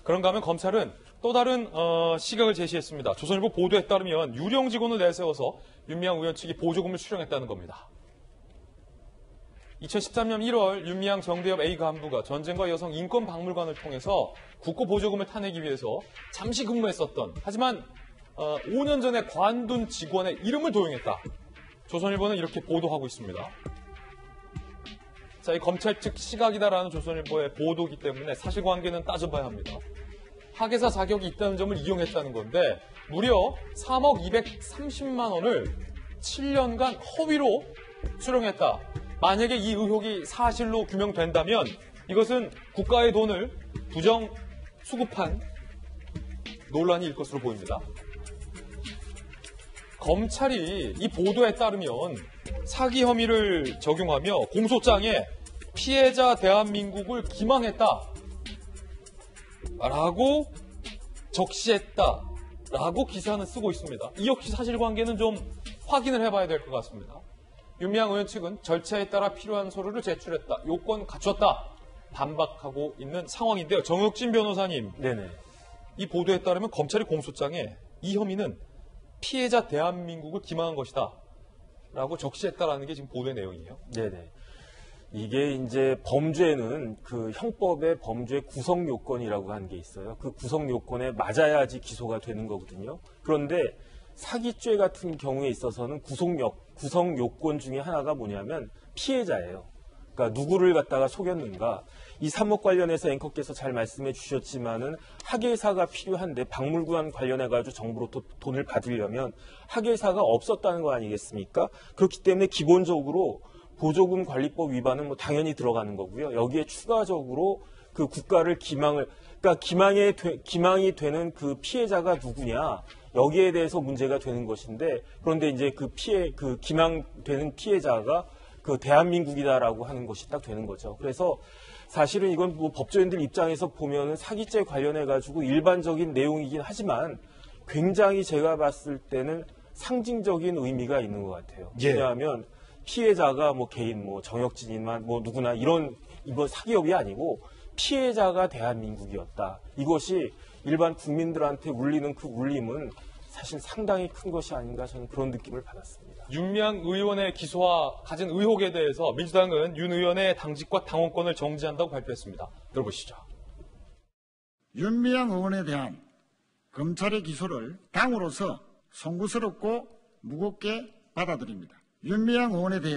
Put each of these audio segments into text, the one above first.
그런가 하면 검찰은 또 다른 시각을 제시했습니다. 조선일보 보도에 따르면 유령 직원을 내세워서 윤미향 의원 측이 보조금을 수령했다는 겁니다. 2013년 1월 윤미향 정대협 A 간부가 전쟁과 여성 인권박물관을 통해서 국고 보조금을 타내기 위해서 잠시 근무했었던, 하지만 5년 전에 관둔 직원의 이름을 도용했다. 조선일보는 이렇게 보도하고 있습니다. 자, 이 검찰 측 시각이다라는 조선일보의 보도기 때문에 사실관계는 따져봐야 합니다. 학예사 자격이 있다는 점을 이용했다는 건데 무려 3억 230만 원을 7년간 허위로 수령했다. 만약에 이 의혹이 사실로 규명된다면 이것은 국가의 돈을 부정 수급한 논란이 일 것으로 보입니다. 검찰이 이 보도에 따르면 사기 혐의를 적용하며 공소장에 피해자 대한민국을 기망했다 라고 적시했다 라고 기사는 쓰고 있습니다. 이 역시 사실관계는 좀 확인을 해봐야 될 것 같습니다. 윤미향 의원 측은 절차에 따라 필요한 서류를 제출했다, 요건 갖췄다 반박하고 있는 상황인데요. 정혁진 변호사님, 네네. 이 보도에 따르면 검찰이 공소장에 이 혐의는 피해자 대한민국을 기망한 것이다 라고 적시했다라는 게 지금 보도의 내용이에요. 네네. 이게 이제 범죄는 그 형법의 범죄 구성 요건이라고 하는 게 있어요. 그 구성 요건에 맞아야지 기소가 되는 거거든요. 그런데 사기죄 같은 경우에 있어서는 구성 요건 중에 하나가 뭐냐면 피해자예요. 그러니까 누구를 갖다가 속였는가. 이 사목 관련해서 앵커께서 잘 말씀해 주셨지만은 학예사가 필요한데 박물관 관련해가지고 정부로부터 돈을 받으려면 학예사가 없었다는 거 아니겠습니까? 그렇기 때문에 기본적으로 보조금 관리법 위반은 뭐 당연히 들어가는 거고요. 여기에 추가적으로 그 국가를 그러니까 기망이 되는 그 피해자가 누구냐, 여기에 대해서 문제가 되는 것인데, 그런데 이제 그 기망되는 피해자가 그 대한민국이다라고 하는 것이 딱 되는 거죠. 그래서 사실은 이건 뭐 법조인들 입장에서 보면은 사기죄 관련해가지고 일반적인 내용이긴 하지만 굉장히 제가 봤을 때는 상징적인 의미가 있는 것 같아요. 예. 왜냐하면 피해자가 뭐 개인, 뭐 정혁진이만 뭐 누구나 이번 사기업이 아니고 피해자가 대한민국이었다. 이것이 일반 국민들한테 울리는 그 울림은 사실 상당히 큰 것이 아닌가, 저는 그런 느낌을 받았습니다. 윤미향 의원의 기소와 가진 의혹에 대해서 민주당은 윤 의원의 당직과 당원권을 정지한다고 발표했습니다. 들어보시죠. 윤미향 의원에 대한 검찰의 기소를 당으로서 송구스럽고 무겁게 받아들입니다. 윤미향 의원에 대해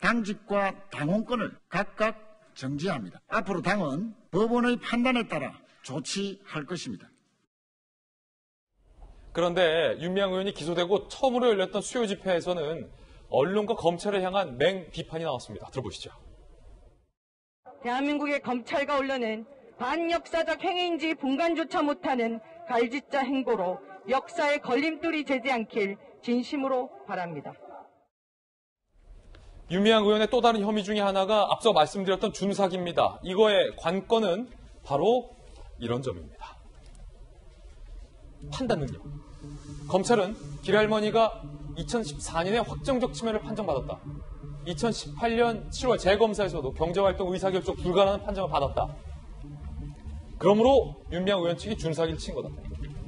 당직과 당원권을 각각 정지합니다. 앞으로 당은 법원의 판단에 따라 조치할 것입니다. 그런데 윤미향 의원이 기소되고 처음으로 열렸던 수요 집회에서는 언론과 검찰을 향한 맹 비판이 나왔습니다. 들어보시죠. 대한민국의 검찰과 언론은 반역사적 행위인지 분간조차 못하는 갈짓자 행보로 역사의 걸림돌이 되지 않길 진심으로 바랍니다. 윤미향 의원의 또 다른 혐의 중에 하나가 앞서 말씀드렸던 준사기입니다. 이거의 관건은 바로 이런 점입니다. 판단 능력. 검찰은 길할머니가 2014년에 확정적 침해를 판정받았다. 2018년 7월 재검사에서도 경제활동 의사결정 불가능한 판정을 받았다. 그러므로 윤미향 의원 측이 준사기를 친 거다.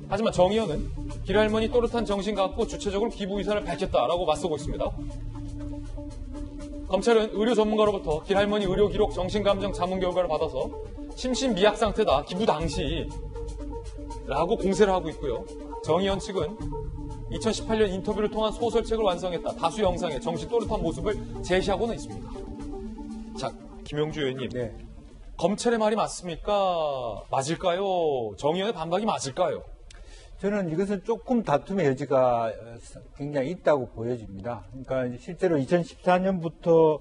하지만 정 의원은 길할머니 또렷한 정신 갖고 주체적으로 기부 의사를 밝혔다라고 맞서고 있습니다. 검찰은 의료 전문가로부터 길할머니 의료 기록 정신감정 자문 결과를 받아서 심신미약 상태다, 기부 당시 라고 공세를 하고 있고요. 정 의원 측은 2018년 인터뷰를 통한 소설책을 완성했다, 다수 영상에 정신 또렷한 모습을 제시하고는 있습니다. 자, 김영주 의원님, 네. 검찰의 말이 맞습니까? 맞을까요? 정 의원의 반박이 맞을까요? 저는 이것은 조금 다툼의 여지가 굉장히 있다고 보여집니다. 그러니까 실제로 2014년부터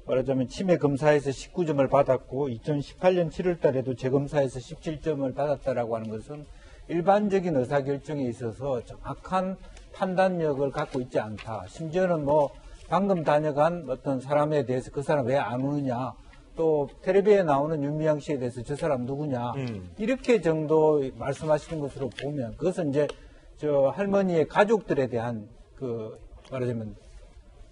말하자면 치매 검사에서 19점을 받았고 2018년 7월 달에도 재검사에서 17점을 받았다라고 하는 것은 일반적인 의사결정에 있어서 정확한 판단력을 갖고 있지 않다. 심지어는 뭐 방금 다녀간 어떤 사람에 대해서 그 사람 왜 안 오느냐, 또 텔레비에 나오는 윤미향 씨에 대해서 저 사람 누구냐, 이렇게 정도 말씀하시는 것으로 보면 그것은 이제 저 할머니의 가족들에 대한 그 말하자면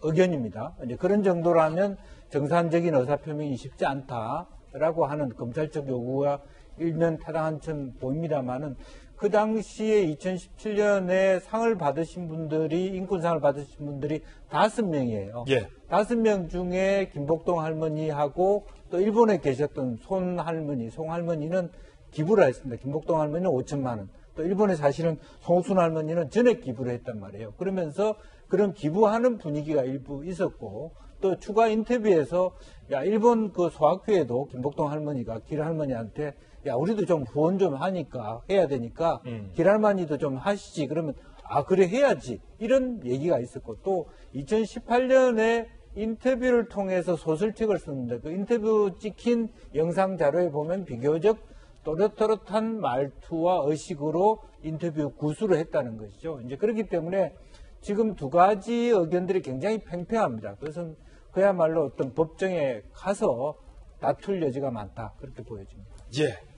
의견입니다. 이제 그런 정도라면 정상적인 의사표명이 쉽지 않다라고 하는 검찰적 요구가 일면 타당한 점 보입니다만은 그 당시에 2017년에 상을 받으신 분들이, 인권상을 받으신 분들이 5명이에요. 예. 5명 중에 김복동 할머니하고 또 일본에 계셨던 송 할머니는 기부를 했습니다. 김복동 할머니는 5천만 원. 또 일본에 사실은 송순 할머니는 전액 기부를 했단 말이에요. 그러면서 그런 기부하는 분위기가 일부 있었고, 또 추가 인터뷰에서 야, 일본 그 소학교에도 김복동 할머니가 길 할머니한테 야, 우리도 좀 후원 좀 하니까 해야 되니까 길 할머니도 좀 하시지. 그러면 아, 그래 해야지. 이런 얘기가 있었고, 또 2018년에 인터뷰를 통해서 소설책을 썼는데 그 인터뷰 찍힌 영상 자료에 보면 비교적 또렷또렷한 말투와 의식으로 인터뷰 구술을 했다는 것이죠. 이제 그렇기 때문에 지금 두 가지 의견들이 굉장히 팽팽합니다. 그래서 그야말로 어떤 법정에 가서 다툴 여지가 많다. 그렇게 보여집니다. 예.